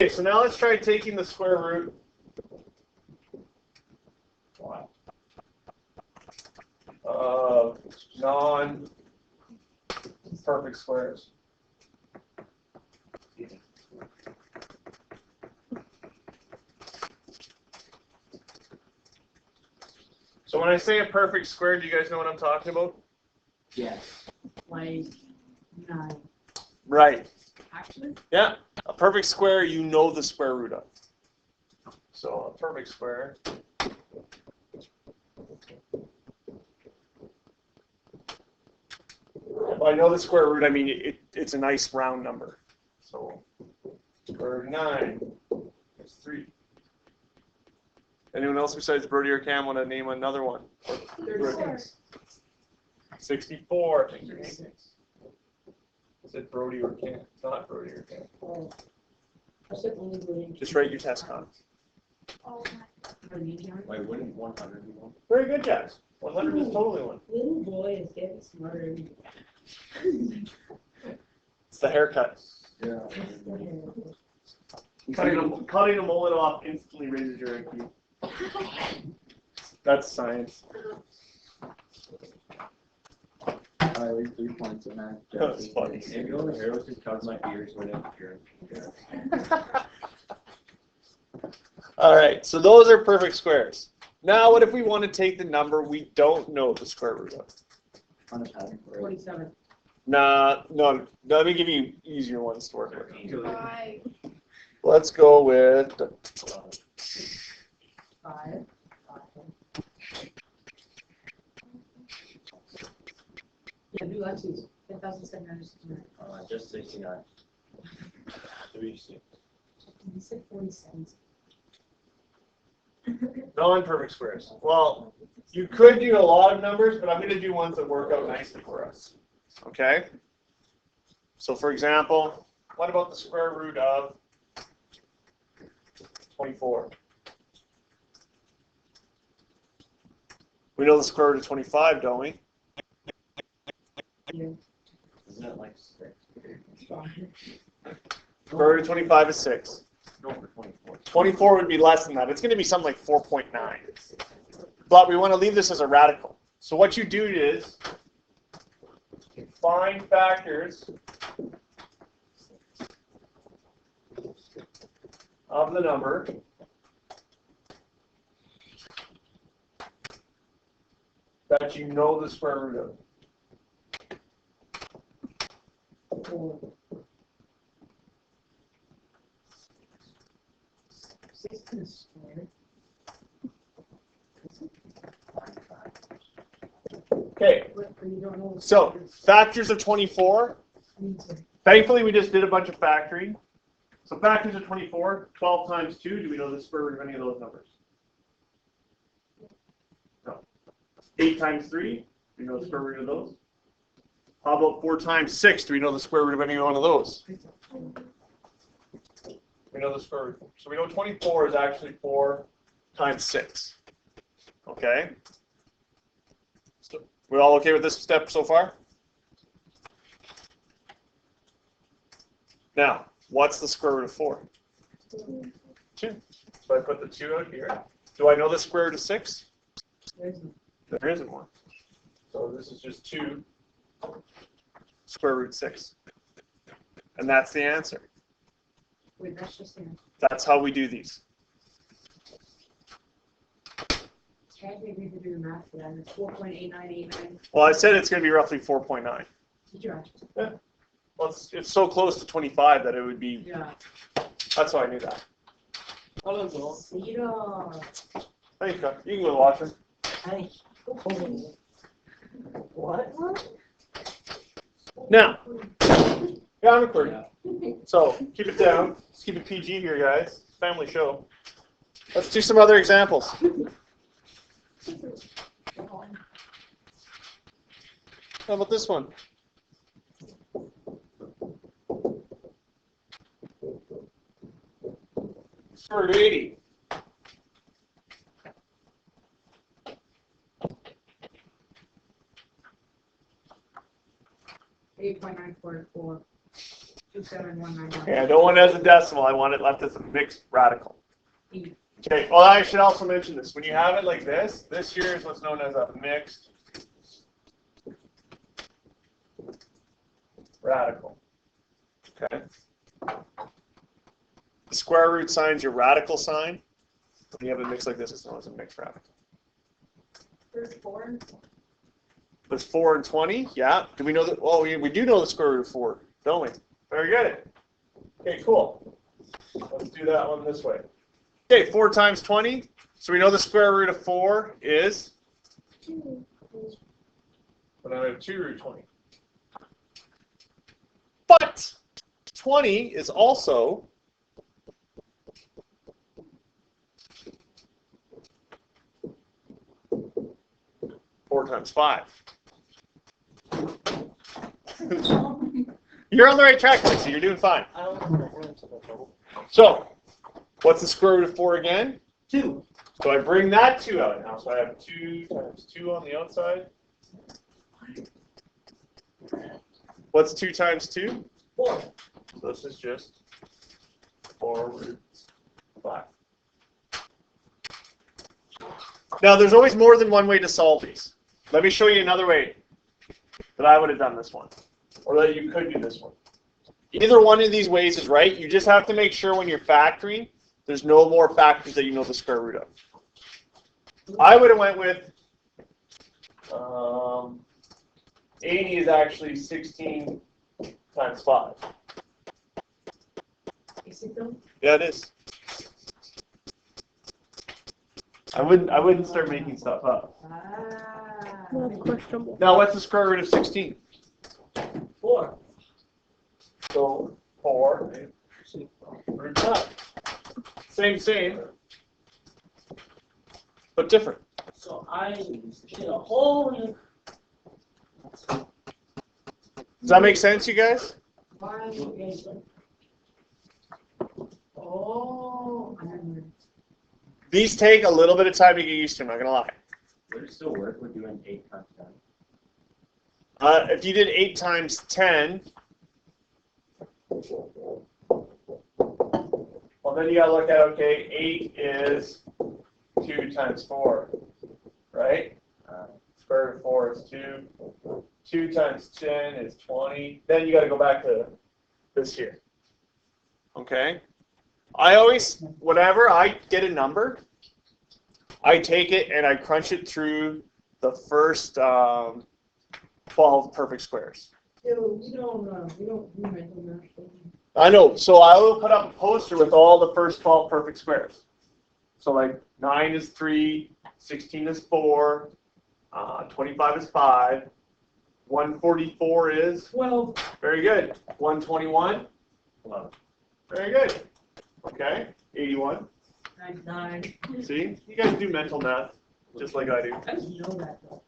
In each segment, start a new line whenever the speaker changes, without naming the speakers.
Okay, so now let's try taking the square root of non-perfect squares. So when I say a perfect square, do you guys know what I'm talking about?
Yes.
Like 9.
Right.
Actually?
Yeah. A perfect square, you know the square root of. So a perfect square. If I know the square root, I mean it's a nice round number. So square root of 9 is 3. Anyone else besides Brody or Cam want to name another one?
36.
64. Is it Brody or Cam? It's not Brody or Cam.
Oh. I said only Brody.
Just write your test comments.
Oh,
Wait, wouldn't 100 be one?
Very good, Jax. 100 is totally one.
little boy is getting smarter.
It's the haircut.
Yeah.
Cutting a mullet off instantly raises your IQ. That's science.
I leave 3 points in that.
That's funny.
If you over here, just cut my ears whenever you're.
All right, so those are perfect squares. Now, what if we want to take the number we don't know the square root of?
47.
Nah, no. Let me give you easier ones to work with.
5.
Let's go with
5. Yeah, do Lexi's. 10,769.
Just 69. 36.
You said 47.
non-perfect squares. Well, you could do a lot of numbers, but I'm going to do ones that work out nicely for us. Okay? So, for example, what about the square root of 24? We know the square root of 25, don't we?
Yeah.
Isn't it like 6?
Square root of 25 is 6.
No, for 24.
24 would be less than that. It's going to be something like 4.9. But we want to leave this as a radical. So what you do is you find factors of the number that you know the square root of. Okay, so factors of 24. Thankfully, we just did a bunch of factoring. So factors of 24, 12 times 2. Do we know the square root of any of those numbers? No. 8 times 3. Do we know the square root of those? How about 4 times 6? Do we know the square root of any one of those? We know the square root. So we know 24 is actually 4 times 6. Okay? So we're all okay with this step so far? Now, what's the square root of 4? 2. So I put the 2 out here. Do I know the square root of 6? There isn't one. So this is just 2 square root 6. And that's the answer.
Wait, that's just the answer.
That's how we do these.
Technically, we could do the math for that. It's 4.8989.
Well, I said it's going to be roughly 4.9.
Did you actually?
Yeah. Well, it's so close to 25 that it would be.
Yeah.
That's why I knew that.
Zero.
Thanks, Chuck. You can go to the washroom.
Hey. What?
Now, yeah, I'm recording. So keep it down. Let's keep it PG here, guys. Family show. Let's do some other examples. How about this one? Square root of 80.
$8.944. 27199.
Okay, I don't want it as a decimal. I want it left as a mixed radical. Okay, well, I should also mention this. When you have it like this here is what's known as a mixed radical. Okay. The square root sign's your radical sign. When you have a mix like this, it's known as a mixed radical.
There's 4.
There's 4 and 20. Yeah. Do we know that? Well, we do know the square root of 4, don't we? Very good. Okay, cool. Let's do that one this way. Okay, 4 times 20. So we know the square root of 4 is?
2.
But now we have 2 root 20. But 20 is also 4 times 5. You're on the right track, Lacey. You're doing fine. So, what's the square root of 4 again?
2.
So I bring that 2 out now. So I have 2 times 2 on the outside. What's 2 times 2?
4.
So this is just 4 root 5. Now, there's always more than one way to solve these. Let me show you another way that I would have done this one, or that you could do this one. Either one of these ways is right. You just have to make sure when you're factoring, there's no more factors that you know the square root of. I would have went with 80 is actually 16 times 5.
Is it though?
Yeah, it is. I wouldn't start making stuff up.
Ah.
Questionable.
Now, what's the square root of 16?
4.
So 4 root 5. Same, but different.
So I did a whole.
Does that make sense, you guys?
Oh.
These take a little bit of time to get used to, I'm not going to lie.
Would it still work? We're doing 8 times 10.
If you did 8 times 10, well, then you got to look at, okay, 8 is 2 times 4, right? Square root of 4 is 2. 2 times 10 is 20. Then you got to go back to this here. Okay? I always, whenever I get a number, I take it and I crunch it through the first 12 perfect squares.
We don't do mental math.
I know, so I will put up a poster with all the first 12 perfect squares. So like 9 is 3, 16 is 4, 25 is 5, 144 is
12.
very good. 121,
11.
very good. Okay, 81.
99.
See, you guys do mental math just like I do.
I just know that though.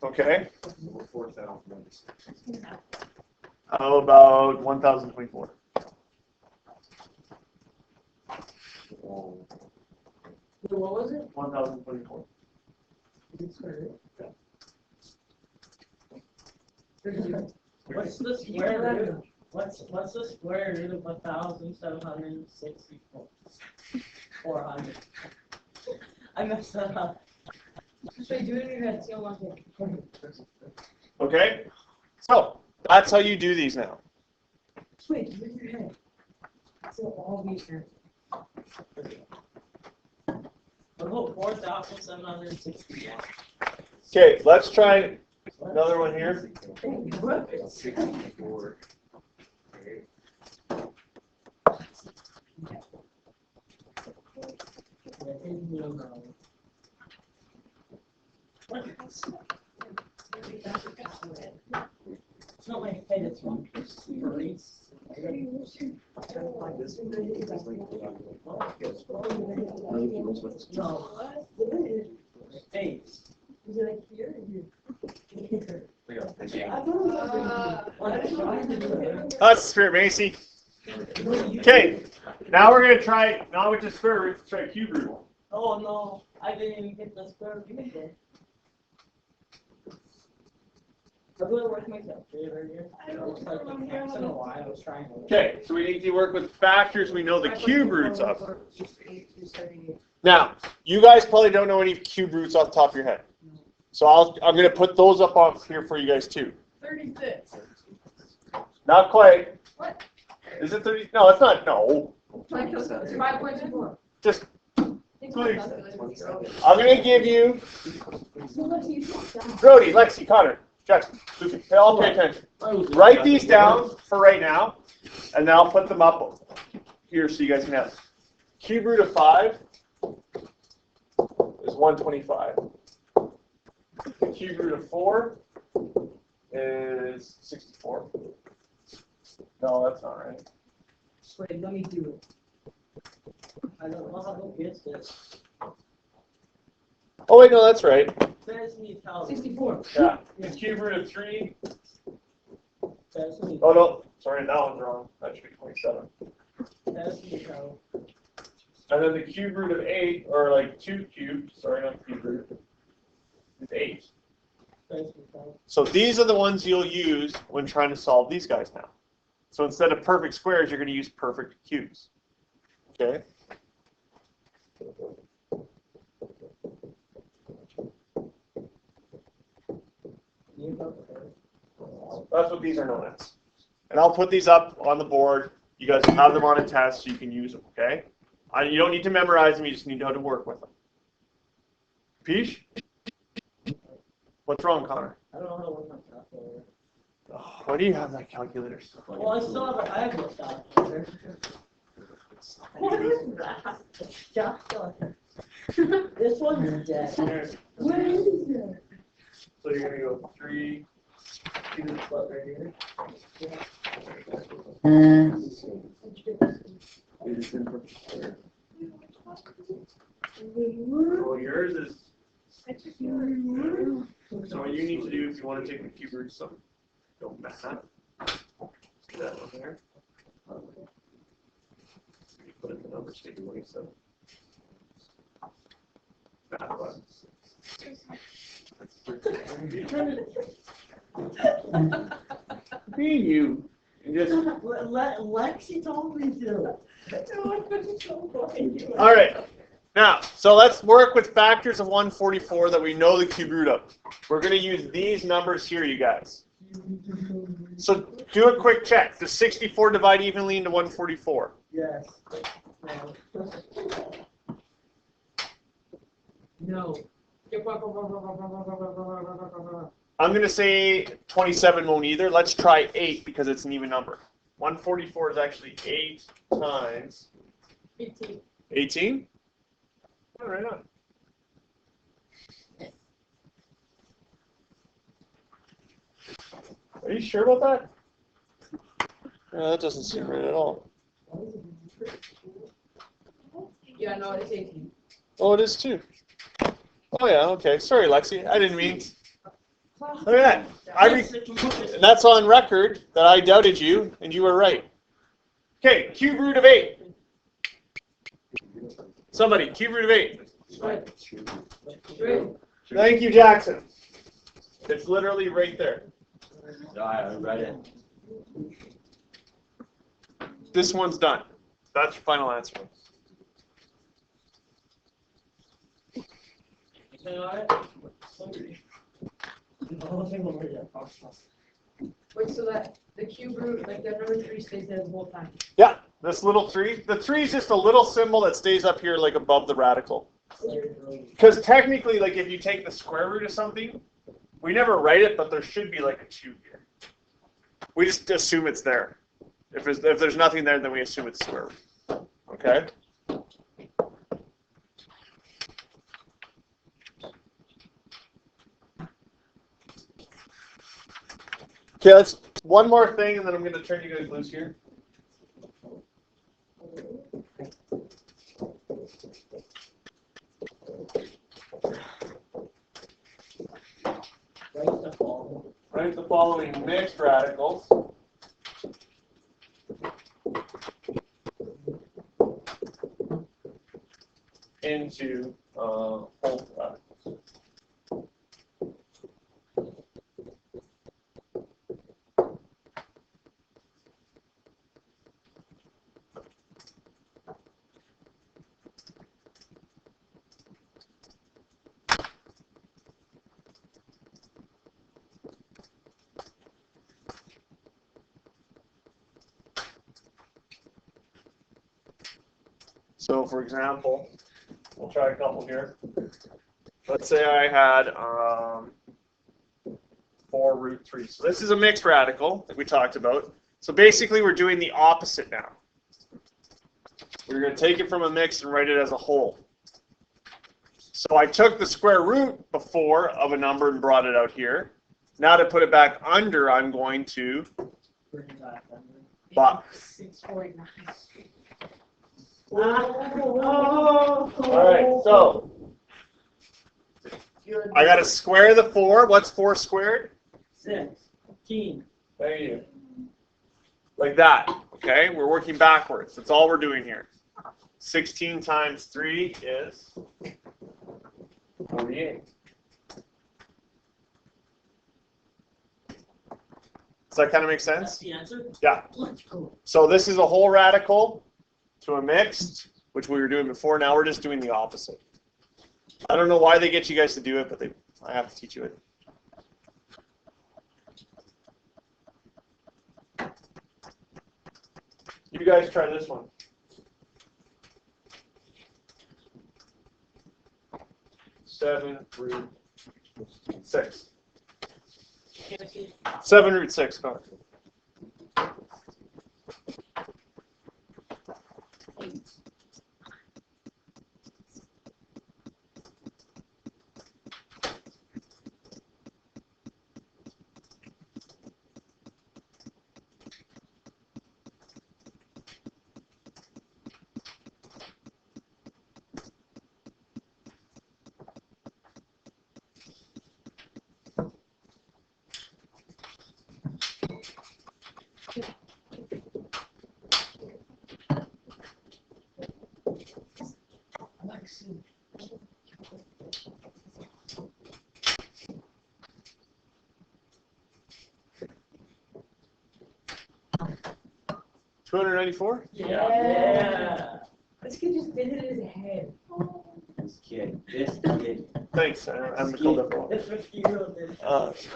Okay,
We're 4,000.
how about 1024?
Oh.
What was it?
1024.
What's the square root? What's the square root of 1,764? 400. I messed that up.
So you do it in that tail on
Okay, so that's how you do these now.
Wait, move your head. So all these are.
What about 4,761?
Okay, let's try another one here.
64.
It's not my head, it's one piece. No. Face.
Is it like here or here?
That's the spirit, Macy. Okay, now we're gonna try, now with the square root, let's try cube root.
Oh no, I didn't even get the square root. I'm going to work myself. It's like once in a while I was trying to.
Okay, so we need to work with factors we know the cube roots of. Now, you guys probably don't know any cube roots off the top of your head. So I'm going to put those up on here for you guys too.
36.
Not quite.
What?
Is it 30? No, it's not. No.
It's 5.24.
Just,
It's
please.
not.
I'm going to give you, Brody, Lexi, Connor, Jackson, Lucy, they all pay attention. Write these down for right now, and then I'll put them up here so you guys can have it. Cube root of 5 is 125. The cube root of 4 is 64. No, that's not right.
Wait, let me do it.
I don't know how to get this.
Oh, wait, no, that's right.
Says me tell me.
64.
Yeah. The cube root of 3.
Says me.
Oh, no. Sorry, that one's wrong. That should be 27.
Says me tell.
And then the cube root of 8, or like 2 cubed, sorry, not cube root, is 8.
Says me tell.
So these are the ones you'll use when trying to solve these guys now. So instead of perfect squares, you're going to use perfect cubes. Okay? That's what these are known as. And I'll put these up on the board. You guys will have them on a test so you can use them, okay? You don't need to memorize them, you just need to know how to work with them. Peach? What's wrong, Connor?
I don't know how to work my calculator.
Oh, why do you have that calculator?
Well, I still have a Agile calculator. What is that? It's calculator. This one's dead.
Here.
What is it?
So you're going to go 3.
You just put right here.
Well, yours is. So what you need to do if you want to take the cube root of something, don't mess up. See that one there? You put in the numbers, take 27. That one. You're trying to be you. And just.
Lexi told me to.
All right. Now, so let's work with factors of 144 that we know the cube root of. We're going to use these numbers here, you guys. So do a quick check. Does 64 divide evenly into 144?
Yes.
No.
I'm going to say 27 won't either. Let's try 8 because it's an even number. 144 is actually 8 times
18.
18? Oh, right on. Are you sure about that? No, that doesn't seem right at all.
Yeah, no, it's 18.
Oh, it is too. Oh yeah, okay. Sorry, Lexi. I didn't mean. Look at that. And that's on record that I doubted you, and you were right. Okay, cube root of 8. Somebody, cube root of 8.
Right.
Thank you, Jackson. It's literally right there.
I read it.
This one's done. That's your final answer.
Wait, so that the cube root, like that number 3 stays there the whole time.
Yeah, this little 3. The 3 is just a little symbol that stays up here like above the radical. Because technically, like if you take the square root of something, we never write it, but there should be like a 2 here. We just assume it's there. If there's nothing there, then we assume it's square root. Okay? Okay, let's one more thing, and then I'm going to turn you guys loose here. Write the following mixed radicals into whole radicals. So for example, we'll try a couple here. Let's say I had 4 root 3. So this is a mixed radical that we talked about. So basically we're doing the opposite now. We're going to take it from a mix and write it as a whole. So I took the square root before of a number and brought it out here. Now to put it back under, I'm going to but
6.9.
Oh.
all right, so I got to square the 4. What's 4 squared?
16.
Thank you. Like that. Okay, we're working backwards. That's all we're doing here. 16 times 3 is 48. Does that kind of make
That's
sense?
the answer?
Yeah.
Let's go.
So this is a whole radical to a mixed, which we were doing before. Now we're just doing the opposite. I don't know why they get you guys to do it, but I have to teach you it. You guys try this one. Seven root 6. 7 root 6. Go ahead. $294?
Yeah.
This kid just did it in his head.
This kid. This kid.
Thanks. I'm called up.
That's 50-year-old did.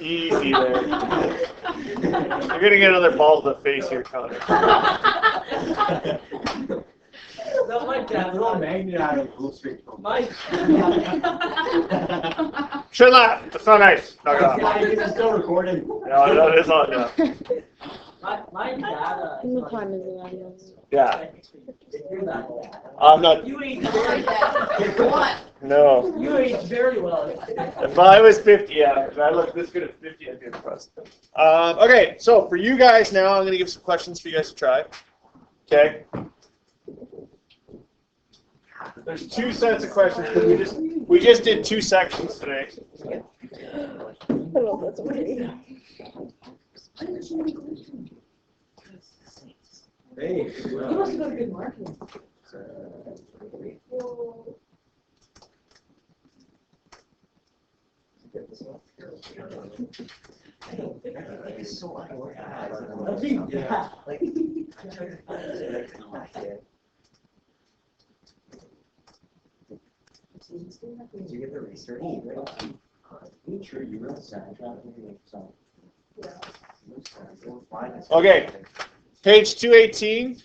Easy there. You're going to get another ball to the face here, Connor.
No, my dad.
Throw a magnet out of Blue Street.
My
Shut up. That's not nice. Knock it off.
This is still recording.
No, it's not. No.
my dad.
What time is it on yours?
Yeah.
You're not.
I'm not.
You ate very
No.
You ate very well.
If I was 50, yeah, if I looked this good at 50, I'd be impressed. Okay, so for you guys now, I'm going to give some questions for you guys to try. Okay. There's 2 sets of questions because we just did 2 sections today.
I don't know if that's okay.
Hey.
You must have got a good marking.
Yeah.
Did you get the research? Sure, you wrote that.
Okay. Page 218.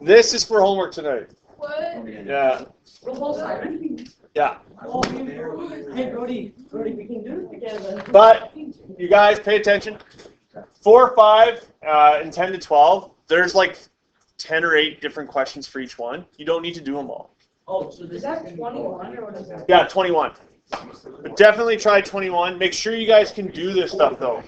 This is for homework tonight.
What?
Yeah.
The whole Simon?
Yeah.
Hey, Brody, we can do it together.
But you guys pay attention. 4, 5, and 10 to 12. There's like 10 or 8 different questions for each one. You don't need to do them all.
Oh, so
Is that 21 or what is that?
Yeah, 21. But definitely try 21. Make sure you guys can do this stuff though.